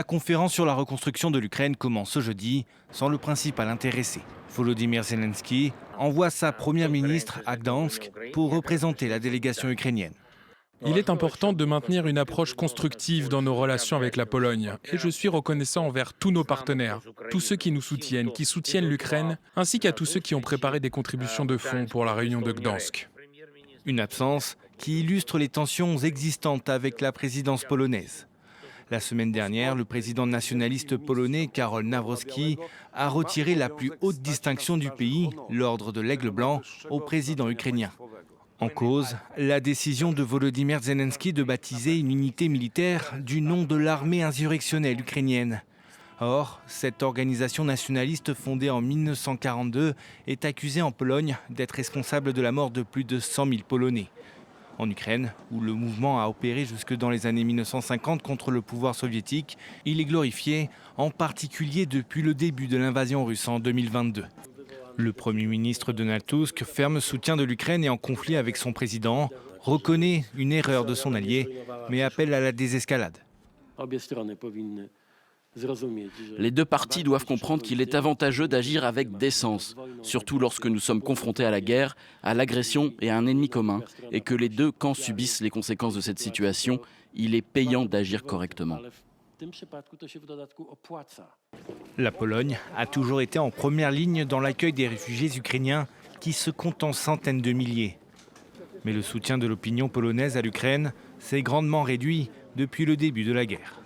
La conférence sur la reconstruction de l'Ukraine commence ce jeudi sans le principal intéressé. Volodymyr Zelensky envoie sa première ministre à Gdansk pour représenter la délégation ukrainienne. Il est important de maintenir une approche constructive dans nos relations avec la Pologne et je suis reconnaissant envers tous nos partenaires, tous ceux qui nous soutiennent, qui soutiennent l'Ukraine, ainsi qu'à tous ceux qui ont préparé des contributions de fonds pour la réunion de Gdansk. Une absence qui illustre les tensions existantes avec la présidence polonaise. La semaine dernière, le président nationaliste polonais Karol Nawrocki a retiré la plus haute distinction du pays, l'ordre de l'Aigle blanc, au président ukrainien. En cause, la décision de Volodymyr Zelensky de baptiser une unité militaire du nom de l'armée insurrectionnelle ukrainienne. Or, cette organisation nationaliste fondée en 1942 est accusée en Pologne d'être responsable de la mort de plus de 100 000 Polonais. En Ukraine, où le mouvement a opéré jusque dans les années 1950 contre le pouvoir soviétique, il est glorifié, en particulier depuis le début de l'invasion russe en 2022. Le Premier ministre Donald Tusk, ferme soutien de l'Ukraine et en conflit avec son président, reconnaît une erreur de son allié, mais appelle à la désescalade. Les deux parties doivent comprendre qu'il est avantageux d'agir avec décence, surtout lorsque nous sommes confrontés à la guerre, à l'agression et à un ennemi commun, et que les deux camps subissent les conséquences de cette situation. Il est payant d'agir correctement. La Pologne a toujours été en première ligne dans l'accueil des réfugiés ukrainiens qui se comptent en centaines de milliers. Mais le soutien de l'opinion polonaise à l'Ukraine s'est grandement réduit depuis le début de la guerre.